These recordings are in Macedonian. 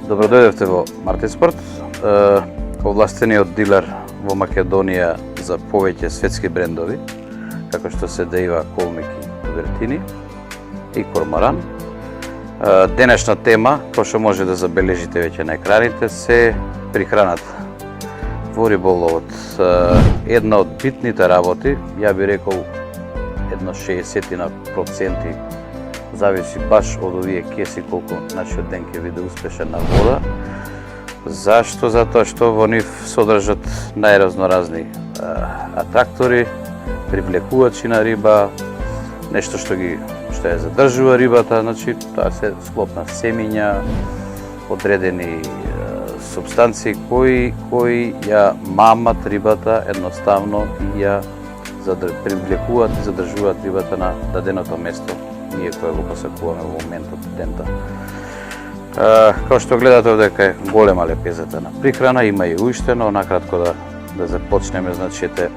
Добродојдовте во Мартинспорт, овластениот дилер во Македонија за повеќе светски брендови, како што се Деива, Колмик и Тубертини и Корморан. Денешна тема, кој што може да забележите веќе на екраните, се прихраната во риболовот. Една од битните работи, ја би рекол едно 60% зависи баш од овие кеси колку нашиот ден ќе биде успешен на вода. Зашто? Затоа што во нив содржат најразноразни атрактори, привлекувачи на риба, нешто што ја задржува рибата, значи тоа се склоп на семиња, одредени супстанции кои ја мамат рибата едноставно и ја привлекуваат и задржуваат рибата на даденото место, ние кој го посакуваме во моментот дента. Како што гледате овдека е голема лепезата на прихрана, има и уштено, накратко да започнеме, значите,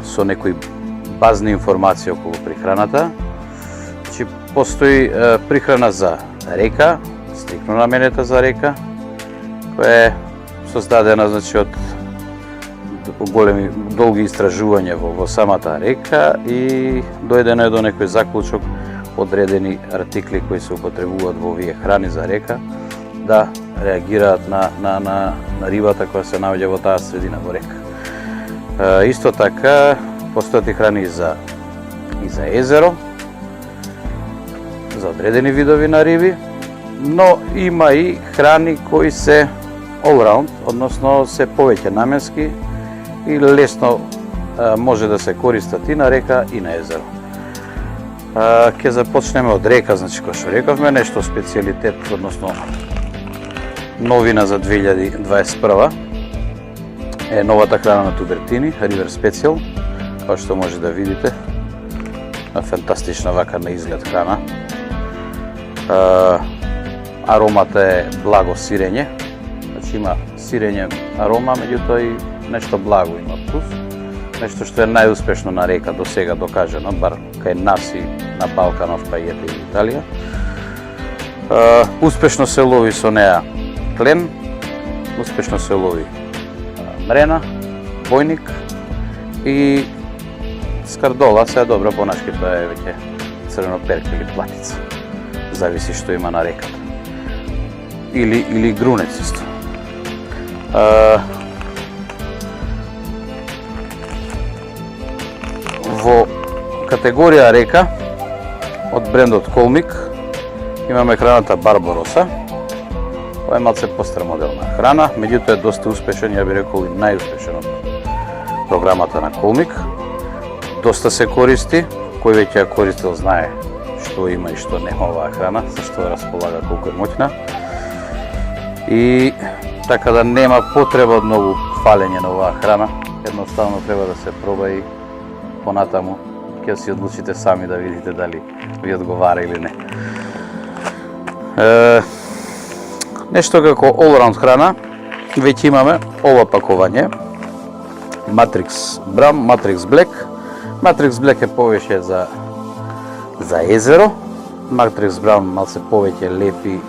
со некои базни информации околу прихраната. Значи, постои прихрана за река, стрикно наменета за река, која е создадена, значи, од големи, долги истражувања во самата река и дојдено е до некој заклучок одредени артикли кои се употребуваат во овие храни за река да реагираат на рибата која се наоѓа во таа средина во река. Исто така постојат и храни за езеро, за одредени видови на риби, но има и храни кои се all round, односно се повеќе наменски и лесно може да се користат и на река и на езеро. Ќе започнеме од река, значи кој што рековме, нешто специјалитет, односно новина за 2021 е новата храна на Тубертини, River Special, како што може да видите, фантастична вака на изглед храна. Аромата е благо сирење, значи има сирење арома, меѓутоа и нешто благо има вкус. Нешто што е најуспешно на река до сега докажано, бар кај нас и на Балканов, па и Италија. Успешно се лови со неа клен, успешно се лови мрена, бојник и скардола, се е добра понашки, тоа е веќе црвеноперка или платица. Зависи што има на реката. Или грунец исто. Во категорија река од брендот Колмик имаме храната Барбароса. Тоа е малце пострамоделна храна, меѓутоа е доста успешен, ја би рекол и најуспешен од програмата на Колмик. Доста се користи, кој веќе ја користил знае што има и што нема оваа храна, за што располага, колку е моќна. И така да нема потреба од многу фалење на оваа храна, едноставно треба да се проба и понатаму ќе си одлучите сами да видите дали ви одговара или не. Нешто како all-round храна, веќе имаме ова пакување. Matrix Bram, Matrix Black. Matrix Black е повеќе за езеро. Matrix Bram малце повеќе лепи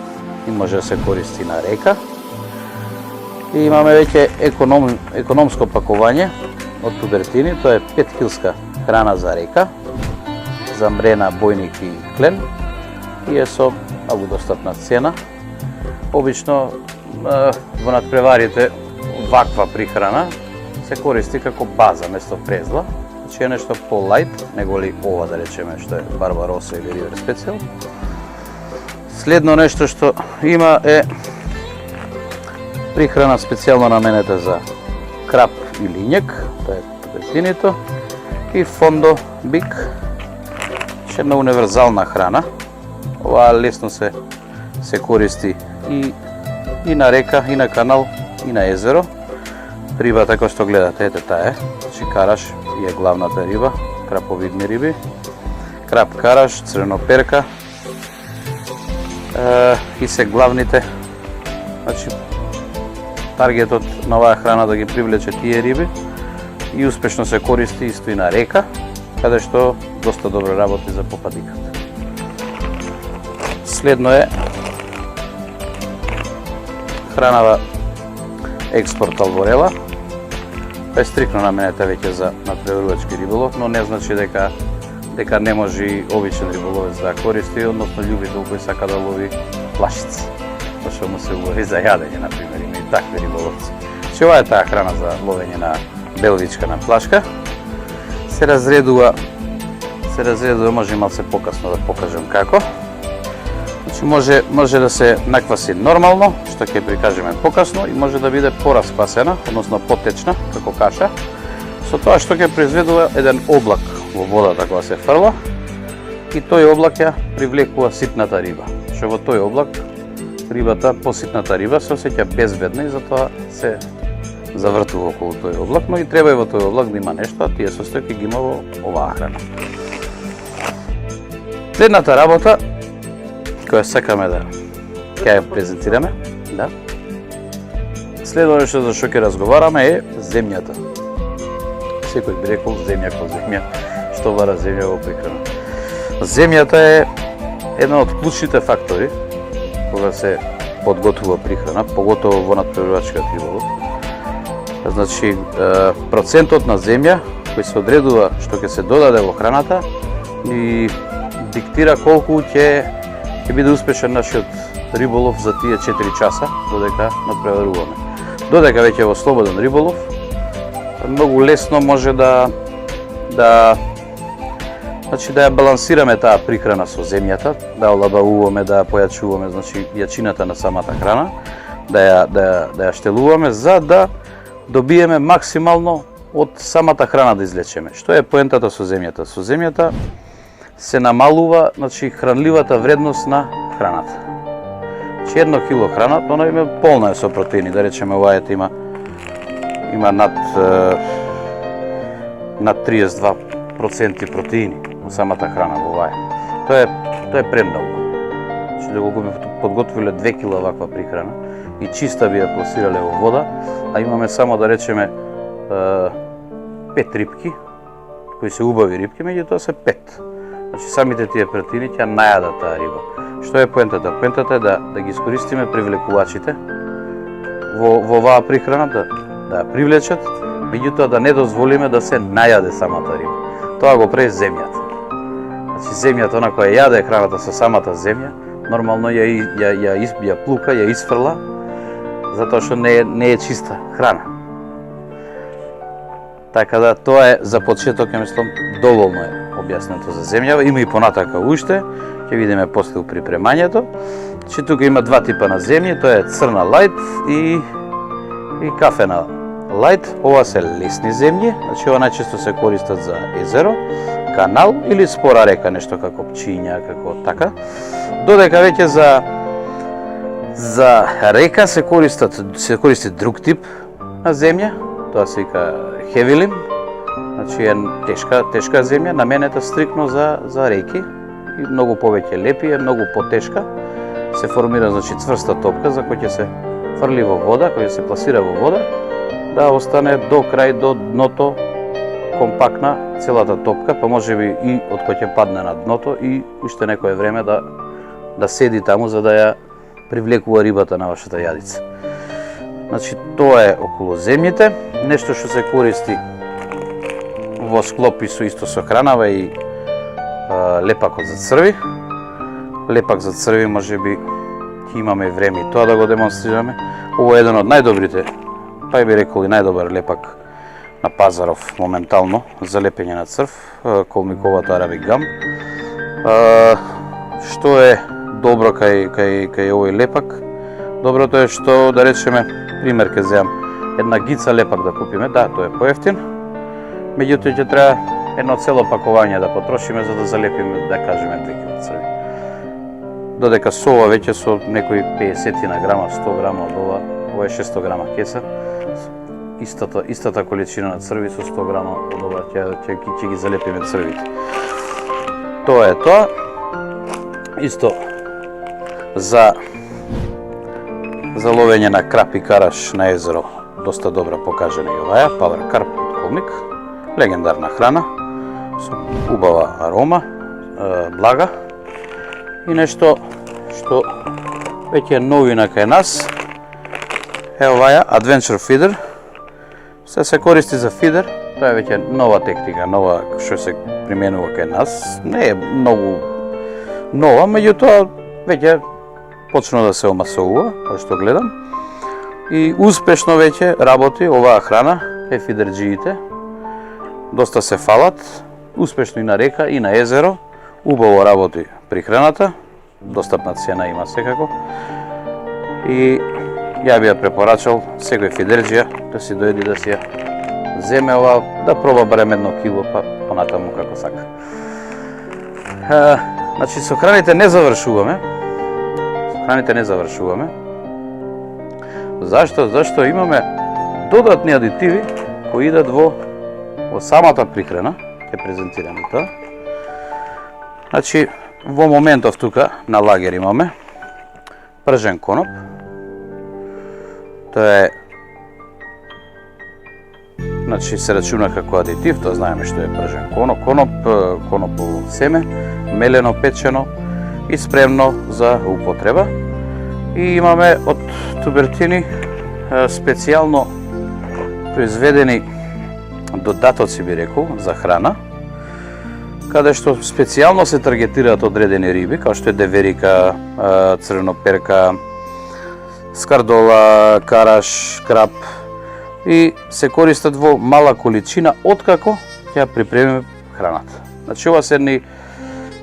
и може да се користи на река. И имаме веќе економско пакување од Тубертини, тоа е 5 килска храна за река, за мрена, бојник и клен и е со многу достапна цена. Обично во надпреварите ваква прихрана се користи како база место презла, значи е нешто по-лајт, неголи ова да речеме што е Барбароса или River Special. Следно нешто што има е прихрана специјално наменета за крап и лињак, тоа е Тубертинито, и Фондо Бик, една универзална храна. Ова лесно се користи и на река, и на канал, и на езеро. Рибата кој што гледате, ете таа е, караш е главната риба, краповидни риби, крап караш, црвеноперка и се главните. Значи, таргетот на оваа храна да ги привлече тие риби и успешно се користи исто и на река, каде што доста добро работи за попадиката. Следно е хранава експорт алборела. Е стрикно наменета веќе за надпреварувачки риболов, но не значи дека не може и обичен риболовец да користи, односно љубител кој сака да лови плашици, зашто му се убави за јадење, например, има и такви риболовци. Че ова е таа храна за ловење на белвичка на плашка. Се разредува, може малце покасно да покажем како. Значи може да се накваси нормално, што ќе прикажеме покасно, и може да биде порасквасена, односно потечна, како каша, со тоа што ќе произведува еден облак во водата кога се фрла, и тој облак ја привлекува ситната риба. Што во тој облак рибата, поситната риба, се осеќа безбедна и затоа се завртува околу тој облак, но и треба и во тој облак да има нешто, а тие состојки ги има во оваа храна. Следната работа која сакаме да ја презентираме, да. Следното за што ќе разговараме е земјата. Секој би рекол земја ко земја, што вара земја во прихрана. Земјата е еден од клучните фактори кога се подготвува прихрана, поготово во надпреварувачкиот риболов. Значи, процентот на земја кој се одредува што ќе се додаде во храната и диктира колку ќе биде успешен нашиот риболов за тие 4 часа додека надпреваруваме. Додека веќе во слободен риболов, многу лесно може да ја балансираме таа прихрана со земјата, да олабавуваме, да ја појачуваме, значи јачината на самата храна, да ја штелуваме за да добиеме максимално од самата храна да извлечеме. Што е поентата со земјата? Со земјата се намалува, значи, хранливата вредност на храната. Значи, 1 кило храна, она има полна е со протеини, да речеме овајата има над 32% протеини во самата храна во оваја. Тоа е премногу. Значи, доколку би подготвиле 2 кила ваква прихрана и чиста би ја пласирале во вода, а имаме само, да речеме, 5 рибки, кои се убави рибки, меѓутоа се 5. Значи, самите тие протеини ќе најадат таа риба. Што е поентата? Поентата е да ги искористиме привлекувачите во оваа прихрана, да ја привлечат, меѓутоа да не дозволиме да се најаде самата риба. Тоа го прави земјата. Значи, земјата, она која јаде храната со самата земја, нормално ја плука, ја изфрла, затоа што не е чиста храна. Така да, тоа е за почеток, ја мислам, доволно е објаснето за земја. Има и понатака уште, ќе видиме после у припремањето. Че тука има два типа на земји, тоа е црна лајт и кафена лајт. Ова се лесни земји, значи ова најчесто се користат за езеро, канал или спора река, нешто како пчиња, како така. Додека веќе за река се користи друг тип на земја, тоа се вика хевилим, значи е тешка земја, наменета стрикно за реки и многу повеќе лепи, е многу потешка. Се формира, значи, цврста топка за која ќе се фрли во вода, која се пласира во вода, да остане до крај, до дното, компактна целата топка, па можеби и од кој ќе падне на дното и уште некое време да седи таму за да ја привлекува рибата на вашата јадица. Значи, тоа е околу земјите. Нешто што се користи во склопи исто со хранава и лепакот за црви. Лепак за црви можеби ќе имаме време и тоа да го демонстрираме. Ово е еден од најдобрите, па би рекол и најдобар лепак на пазаров моментално за лепење на црв, колмиковата Arabic Gum. Што е добро кај овој лепак? Доброто е што, да речеме, пример ќе земам, една гица лепак да купиме, да, тоа е поевтин, меѓутоа ќе треба едно цело пакување да потрошиме за да залепиме, да кажеме, 2 кг црви. Додека со ова веќе со некои 50 на грама, 100 грама од ова е 600 грама кеса, истата количина на црви со 100 грама од ова ќе ги залепиме црвите. Тоа е тоа. Исто за ловење на крап и караш на езеро, доста добра покажена и оваја, Power Carp од Колмик, легендарна храна, со убава арома, блага и нешто што веќе е новина кај нас, оваа Adventure Feeder се користи за фидер. Тоа е веќе нова техника, нова што се применува кај нас. Не е многу нова, меѓутоа веќе почна да се омасовува, како што гледам. И успешно веќе работи оваа храна кај фидерџиите. Доста се фалат, успешно и на река и на езеро. Убаво работи при храната, достапна цена има секако. И ја би ја препорачал секој фидерџија да си дојде да си ја земе ова, да проба барем 1 кило, па понатаму како сака. Значи, со храните не завршуваме. Зашто? Зашто имаме додатни адитиви кои идат во самата прихрана. Ќе презентираме тоа. Значи, во моментов тука на лагер имаме пржен коноп. Тоа е, значи, се рачуна како адитив, тоа знаеме што е пржен коноп, конопово семе, мелено, печено и спремно за употреба. И имаме од тубертини специјално произведени додатоци, би рекол, за храна, каде што специјално се таргетираат одредени риби, како што е деверика, црвеноперка, скардола, караш, крап, и се користат во мала количина откако ќе припремиме храната. Значи, ова се едни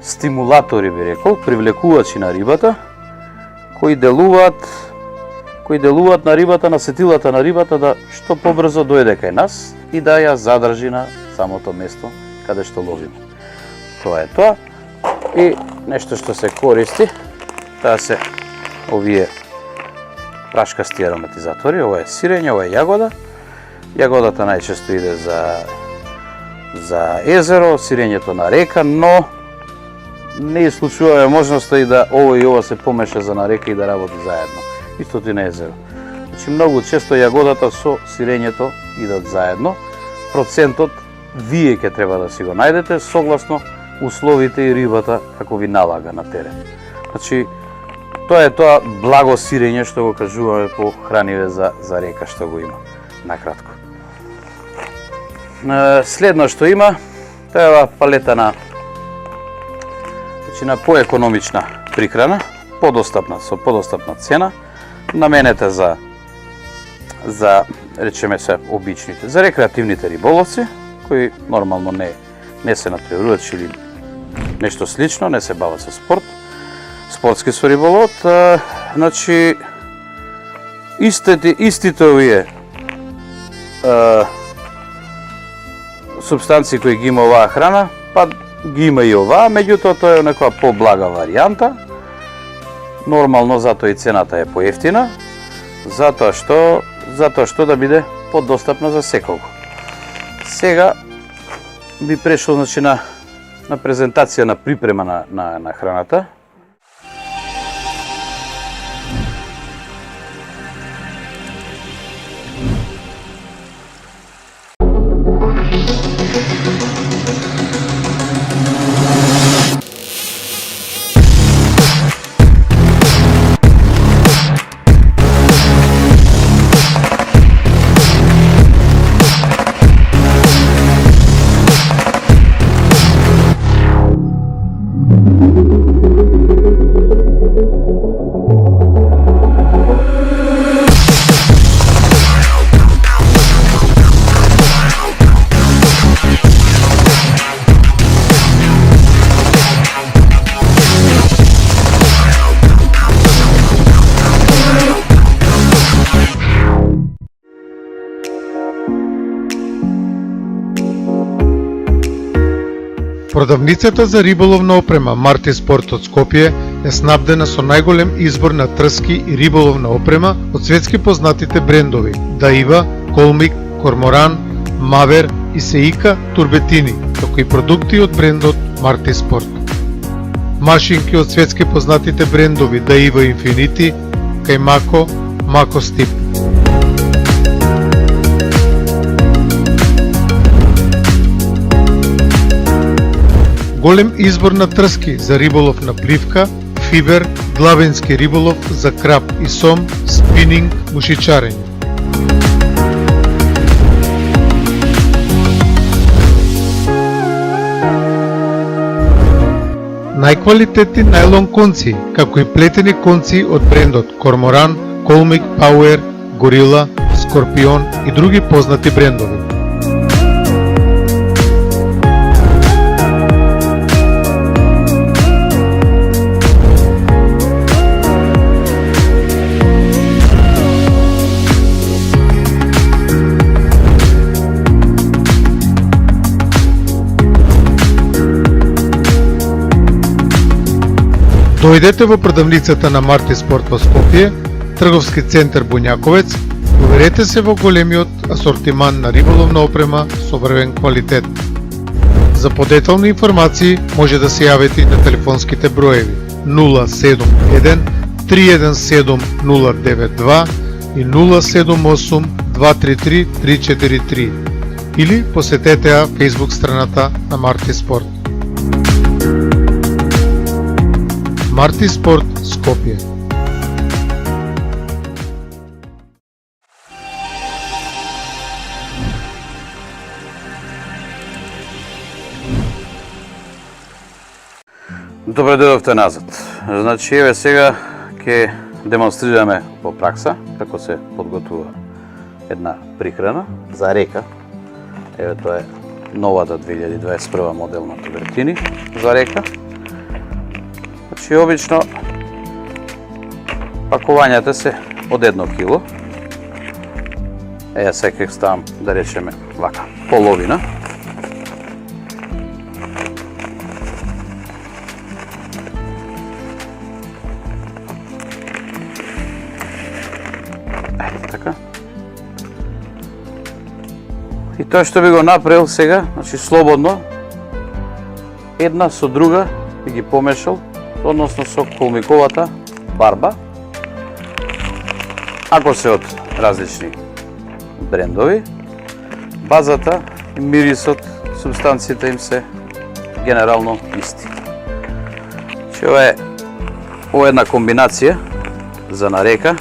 стимулатори, би рекол, привлекувачи на рибата, кои делуваат на рибата, на сетилата на рибата да што побрзо дојде кај нас и да ја задржи на самото место каде што ловиме. Тоа е тоа. И нешто што се користи, тоа се овие прашкасти ароматизатори. Ова е сирење, ова е јагода. Јагодата најчесто иде за езеро, сирењето на река, но не исклучуваме можноста и да ово и ова се помеша за на река и да работи заедно. Истото и на езеро. Значи, многу често јагодата со сирењето идат заедно. Процентот вие ќе треба да си го најдете согласно условите и рибата како ви налага на терен. Значи, тоа е тоа благо сирење што го кажуваме по храниве за река што го има, накратко. Следно што има, тоа е палета на поекономична прихрана, со подостапна цена, наменета за речеме се обичните, за рекреативните риболовци, кои нормално не се натпреваруваат или нешто слично, не се бават со спорт, спортски со риболов. Значи, истите овие субстанции кои ги има оваа храна, па ги има и оваа, меѓутоа тоа е некоја поблага варијанта. Нормално затоа и цената е поевтина, затоа што да биде подостапна за секого. Сега би прешол, значи, на презентација на припрема на храната. Продавницата за риболовна опрема Марти Спорт од Скопје е снабдена со најголем избор на трски и риболовна опрема од светски познатите брендови Даива, Колмик, Корморан, Мавер и Сеика турбетини, како и продукти од брендот Марти Спорт. Машинки од светски познатите брендови Даива Инфинити, Кајмако, Мако Стип. Голем избор на трски за риболов на пливка, фибер, главински риболов за краб и сом, спининг, мушичарење. Најквалитетни најлон конци, како и плетени конци од брендот Корморан, Колмик, Пауер, Горила, Скорпион и други познати брендови. Дојдете во продавницата на Марти Спорт во Скопје, трговски центар Буњаковец, уверете се во големиот асортиман на риболовна опрема со врвен квалитет. За подетални информации може да се јавите на телефонските броеви 071 317 092 и 078 233 343 или посетете ја Facebook страната на Марти Спорт. Марти Спорт Скопје. Добре дојдовте назад. Значи, еве сега ќе демонстрираме во пракса како се подготвува една прихрана за река. Еве тоа е новата 2021 модел на тубертини за река. Значи, обично пакувањата се од 1 кило. Ја сега ќе ставам, да речеме, вака, половина. Така. И тоа што би го направил сега, значи слободно, една со друга би ги помешал, односно со колмиковата барба. Ако се од различни брендови, базата и мирисот, субстанциите им се генерално исти. Че ова е една комбинација за на река,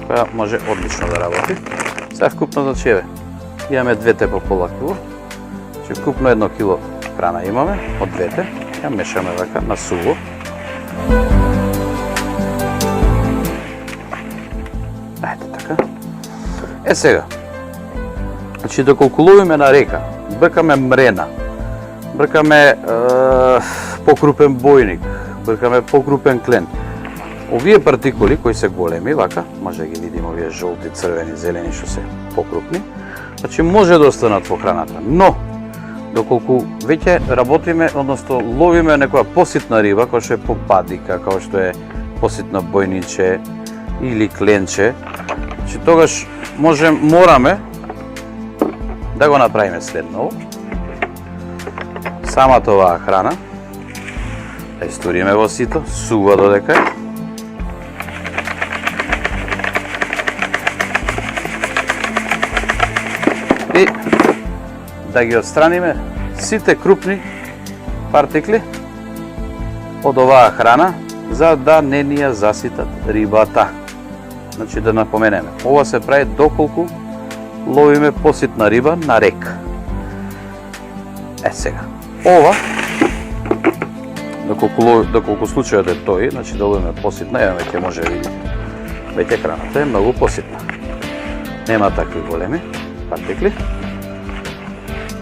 која може одлично да работи. Сега вкупно, значи, еве, имаме двете по пола кило, че вкупно 1 кило храна имаме од двете. Ја мешаме вака на суво. Ете така. Сега, значи да калкулуваме на река, бркаме мрена, бркаме покрупен бојник, бркаме покрупен клен. Овие партикули кои се големи, вака, може да ги видиме овие жолти, црвени, зелени што се покрупни, значи може да останат во храната, но доколку веќе работиме, односно ловиме некоја поситна риба, која што е попадика, како што е поситно бојниче или кленче, значи тогаш мораме да го направиме следново. Самата оваа храна да историме во сито, сува додека е. И да ги отстраниме сите крупни партикли од оваа храна, за да не ни ја заситат рибата. Значи да напоменеме, ова се прави доколку ловиме поситна риба на река. Сега, ова, доколку случајот е тој, значи да ловиме поситна, еве ќе може да видите, веќе храната е многу поситна. Нема такви големи партикли.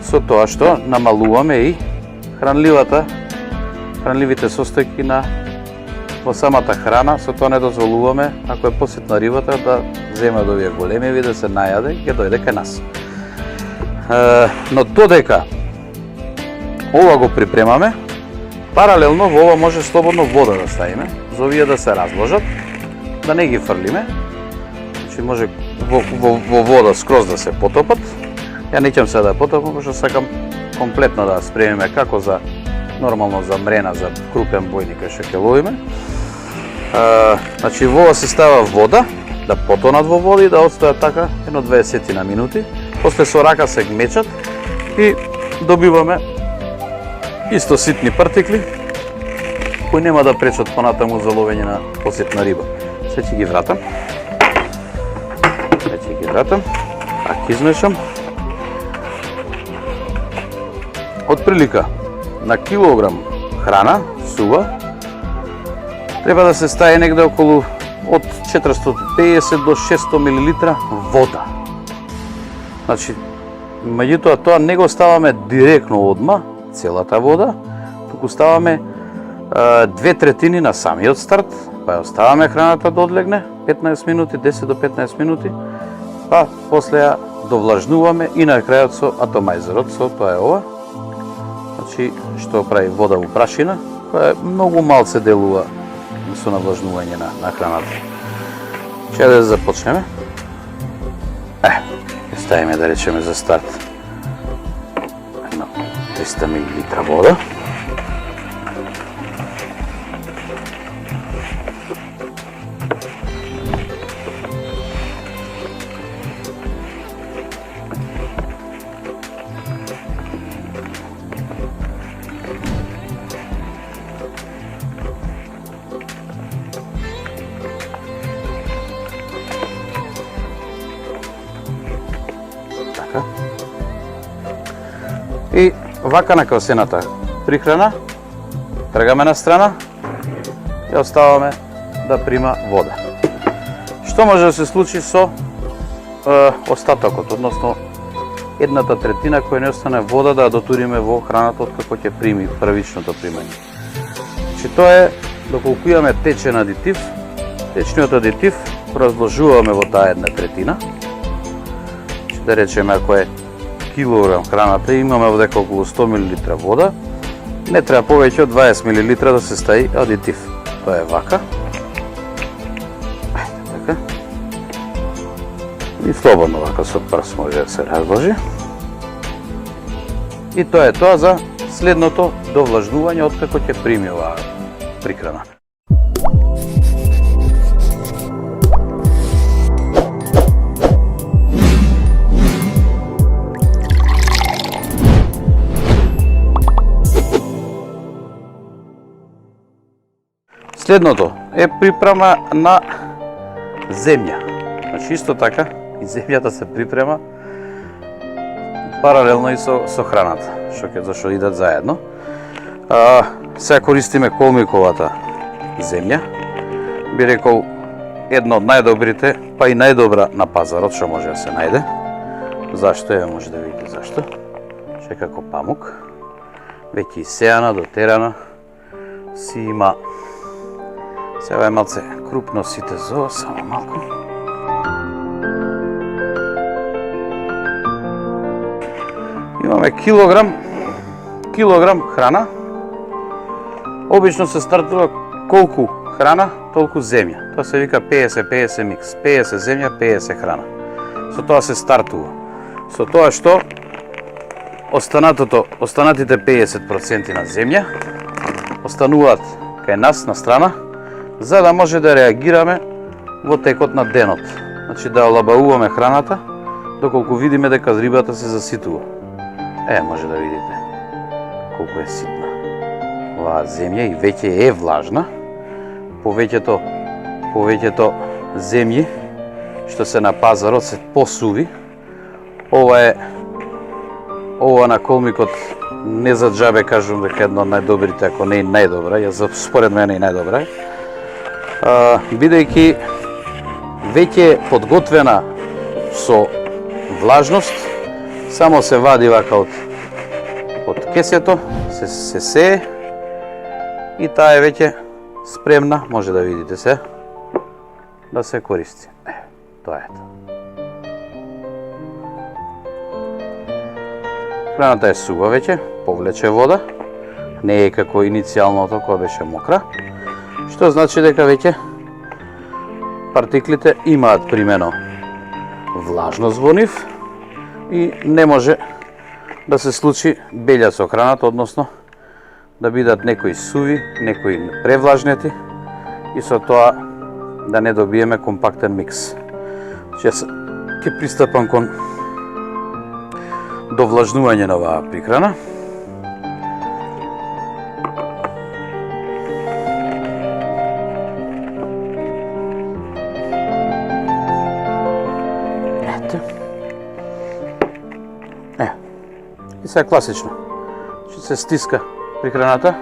Со тоа што намалуваме и хранливите состојки во самата храна, со тоа не дозволуваме, ако е поситна рибата, да земе од овие големиви, да се најаде и ќе дојде кај нас. Но додека ова го припремаме, паралелно во ова може слободно вода да ставиме, за овие да се разложат, да не ги фрлиме. Значи може во вода скроз да се потопат. Ја не ќе се да потопам, пошто сакам комплетно да спремиме како за нормално за мрена, за крупен бојник што ќе ловиме. Значи во ова се става вода, да потонат во вода и да остојат така едно 20 на минути. После со рака се гмечат и добиваме исто ситни партикли кои нема да пречат понатаму за ловење на посетна риба. Се ќе ги вратам. Така измешам. Отприлика на килограм храна, сува, треба да се стави негде околу од 450 до 600 мл вода. Значи, меѓутоа тоа не го ставаме директно одма, целата вода, туку ставаме 2/3 на самиот старт, па ја оставаме храната да одлегне 15 минути, 10 до 15 минути, па после ја довлажнуваме и на крајот со атомајзерот, со тоа е ова. Значи, што прави вода во прашина, која многу малце делува со навлажнување на храната. Ќе да започнеме. Ставиме да речеме за старт 300 мл вода. И вака на косената прихрана, тргаме на страна и оставаме да прима вода. Што може да се случи со остатокот, односно 1/3 која не остане вода да ја дотуриме во храната откако ќе прими првичното примање. Значи тоа е доколку имаме течен адитив, течниот адитив разложуваме во таа 1/3. Да речеме ако е килограм храната имаме овде околу 100 мл вода, не треба повеќе од 20 мл да се стави адитив. Тоа е вака. Така. И слободно вака со прст може да се разложи. И тоа е тоа за следното довлажнување откако ќе прими оваа прихрана. Следното е припрема на земја. Значи исто така и земјата се припрема паралелно и со храната, зашто идат заедно. Сега користиме колмиковата земја. Би рекол едно од најдобрите, па и најдобра на пазарот што може да се најде. Зашто? Еве може да видите зашто. Што е како памук. Веќе исеана, дотерана. Си има. Сега е малце крупно сите зоо, само малку. Имаме килограм храна. Обично се стартува колку храна, толку земја. Тоа се вика 50-50 микс. 50 земја, 50 храна. Со тоа се стартува. Со тоа што останатите 50% на земја остануваат кај нас на страна, за да може да реагираме во текот на денот. Значи да олабавуваме храната, доколку видиме дека рибата се заситува. Може да видите колку е ситна оваа земја и веќе е влажна. Повеќето земји што се на пазарот се посуви. Ова на колмикот не за џабе кажувам дека едно од најдобрите, ако не и најдобра, според мене и најдобра е. Бидејќи веќе подготвена со влажност, само се вади вака од кесето, се сее и таа е веќе спремна, може да видите се, да се користи. Тоа е тоа. Храната е сува веќе, повлече вода, не е како иницијалното која беше мокра, што значи дека веќе партиклите имаат примено влажност во нив и не може да се случи белја со храната, односно да бидат некои суви, некои превлажнети и со тоа да не добиеме компактен микс. Ќе пристапам кон довлажнување на оваа прихрана. Се е класично. Се стиска прихраната,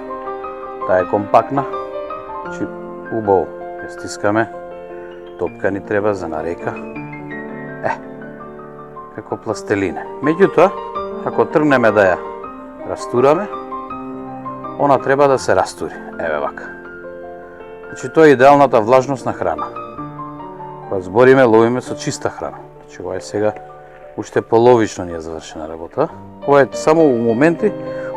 таа е компактна, убаво ја стискаме, топка ни треба за нарека, како пластелине. Меѓутоа, ако тргнеме да ја растураме, она треба да се растури, еве вака. Тоа е идеалната влажност на храна. Кога збориме, ловиме со чиста храна. Ова е сега уште половично ни е завршена работа. Ова е само у моменти,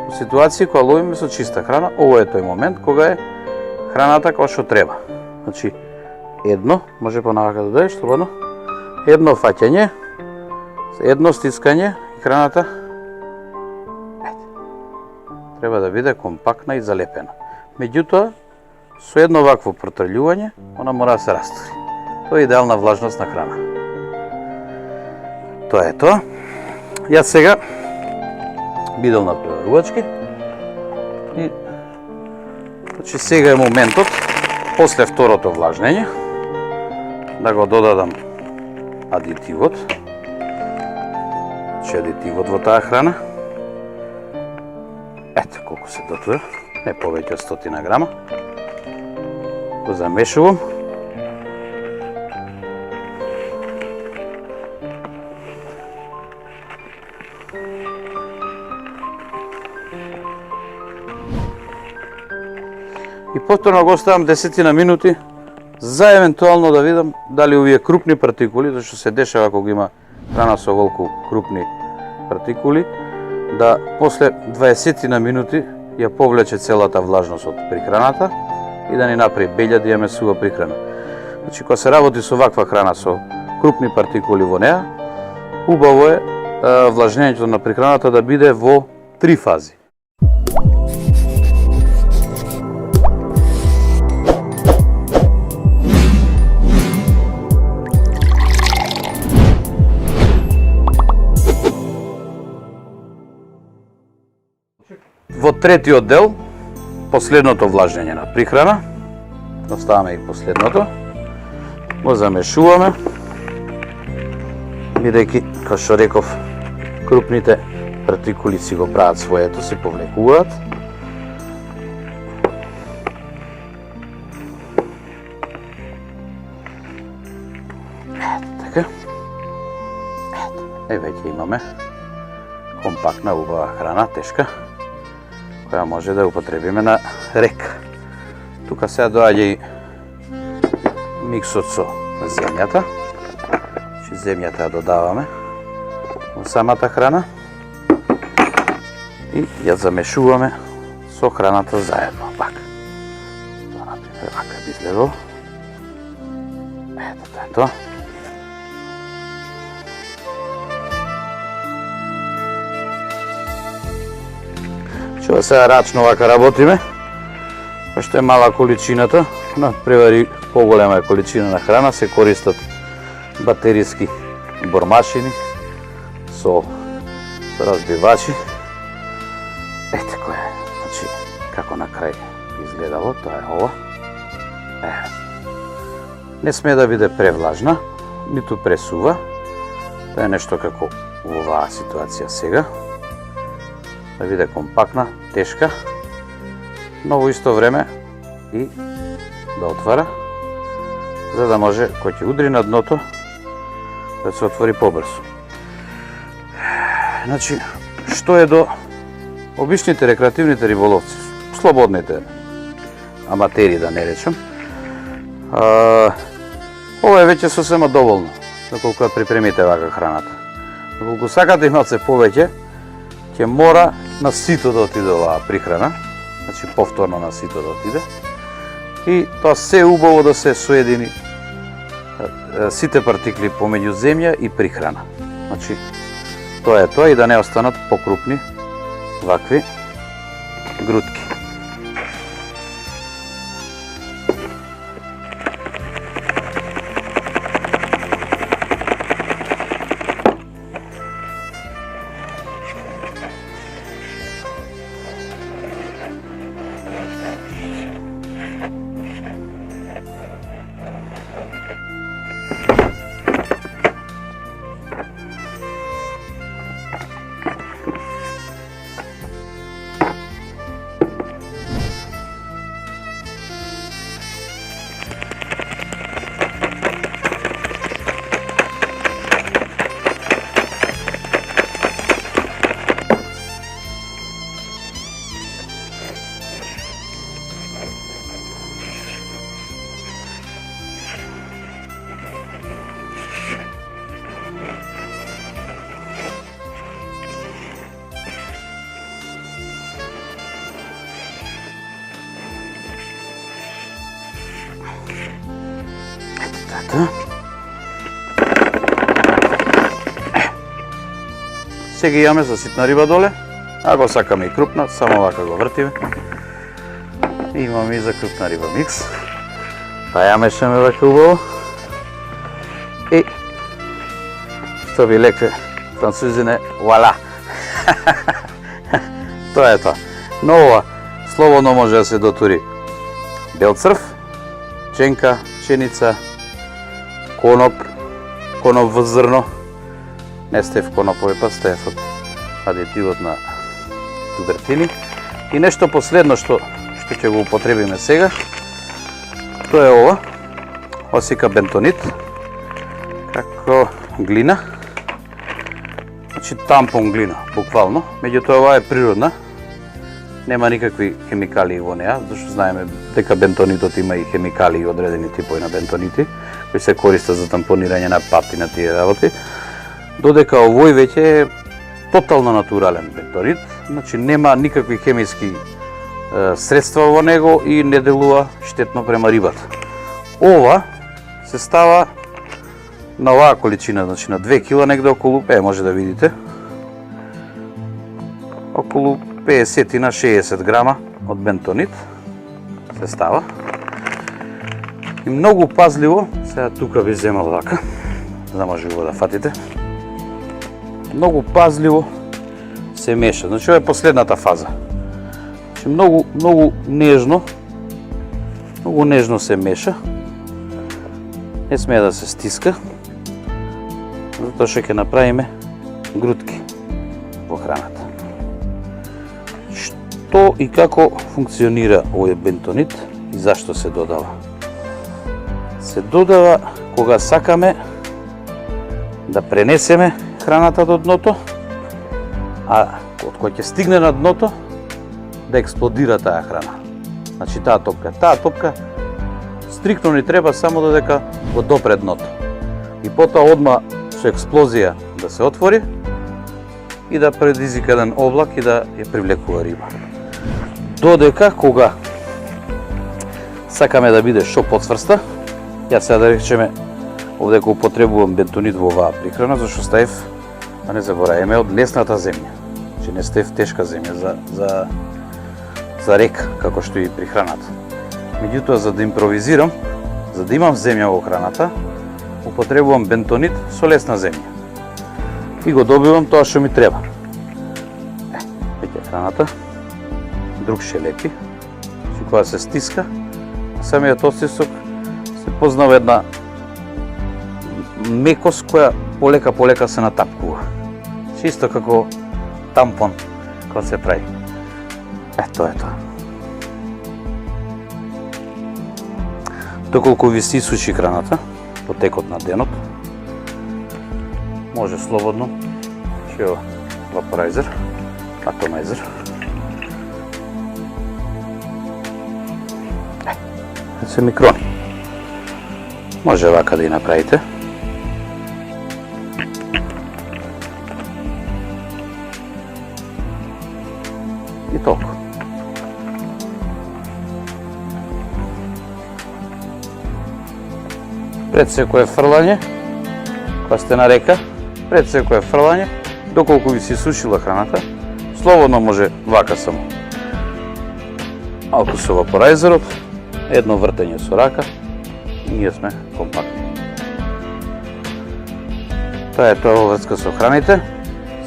у ситуации кога ловиме со чиста храна, ова е тој момент кога е храната како што треба. Едно, може понавака да дадеш, слободно, едно фаќање, едно стискање и храната треба да биде компактна и залепена. Меѓутоа, со едно вакво протрљување, она мора да се растури. Тоа е идеална влажност на храна. Тоа е тоа. Јас сега бидел на преварувачки и сега е моментот, после второто влажнење, да го додадам адитивот. Адитивот во таа храна. Ето колку се дотуе, не повеќе од 100 грама. Го замешувам. И повторно го оставам 10 минути за евентуално да видам дали овие крупни партикули, зашто се дешава кога има храна со волку крупни партикули, да после 20 минути ја повлече целата влажност од прихраната и да ни направи белја да ја месува прихрана. Кога се работи со ваква храна со крупни партикули во неа, убаво е влажнењето на прихраната да биде во 3 фази. Во третиот дел, последното влажнење на прихрана, оставаме и последното, го замешуваме, бидејќи, како што реков, крупните партикули си го прават своето, се повлекуваат. Ето така. Веќе имаме компактна, убава храна, тешка, која може да употребиме на рек. Тука сега доаѓа и миксот со земјата. Земјата ја додаваме во самата храна и ја замешуваме со храната заедно. Вака. Тоа, например, вака би изгледало. Ето тоа е тоа. Ова сега рачно вака работиме, пошто е мала количината, на превари поголема количина на храна, се користат батериски бормашини со разбивачи. Ете кој е, значи, како на крај изгледало, тоа е ова. Не сме да биде превлажна, ниту пресува, тоа е нешто како во оваа ситуација сега. Да биде компактна, тешка, но во исто време и да отвара, за да може, кој ќе удри на дното, да се отвори побрзо. Значи, што е до обичните рекреативните риболовци, слободните аматери, да не речем, ова е веќе сосема доволно, доколку ја припремите вака храната. Доколку сакате ималце повеќе, ќе мора на сито да отиде оваа прихрана, значи повторно на сито да отиде, и тоа се убаво да се соедини сите партикли помеѓу земја и прихрана. Значи, тоа е тоа и да не останат покрупни вакви грудки. рибата. Сега имаме за ситна риба доле, ако сакаме и крупна, само вака го вртиме. Имаме и за крупна риба микс. Па ја мешаме вака убаво. И што би лекле французине, вуаля! Тоа е тоа. Но ова слободно може да се дотури бел црв, ченка, пшеница, коноп во зрно. Не стев конопови, па стев од адитивот на тубертини. И нешто последно што ќе го употребиме сега, тоа е ова. Осика бентонит, како глина. Значи тампон глина, буквално. Меѓутоа ова е природна. Нема никакви хемикалии во неа, зашто знаеме дека бентонитот има и хемикалии, одредени типови на бентонити, кои се користат за тампонирање на пат и на тие работи. Додека овој веќе е тотално натурален бентонит, значи нема никакви хемиски средства во него и не делува штетно према рибата. Ова се става на оваа количина, значи на 2 кила, негде околу, може да видите, околу 50 на 60 грама од бентонит се става. И многу пазливо, сега тука би земал вака, за да може го да фатите. Многу пазливо се меша. Значи ова е последната фаза. Значи многу нежно се меша. Не смее да се стиска, затоа што ќе направиме грудки во храната. Што и како функционира овој бентонит и зашто се додава? Се додава кога сакаме да пренесеме храната до дното, а кога ќе стигне на дното, да експлодира таа храна. Значи таа топка стриктно ни треба само додека го допре дното. И потоа одма со експлозија да се отвори и да предизвика еден облак и да ја привлекува риба. Додека кога сакаме да биде што подсврста, јас сега да речеме овде кога употребувам бентонит во оваа прихрана, зашто ставив, да не забораваме, од лесната земја. Че не ставив тешка земја за река, како што и при храната. Меѓутоа, за да импровизирам, за да имам земја во храната, употребувам бентонит со лесна земја. И го добивам тоа што ми треба. Веќе храната, друг шелепи, че кога се стиска, самиот остисок се познава една мекост која полека се натапкува. Чисто како тампон кога се прави. Тоа е тоа. Доколку ви се исучи храната, по текот на денот, може слободно, ќе вапорайзер, атомайзер. Се микрони. Може вака да и направите. И толку. Пред секое фрлање, кога сте на река, пред секое фрлање, доколку ви се сушила храната, слободно може вака само. Малку со вапорайзерот, едно вртење со рака и ние сме компактни. Тоа е тоа во врска со храните.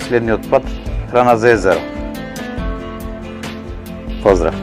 Следниот пат храна за езеро. Поздрав!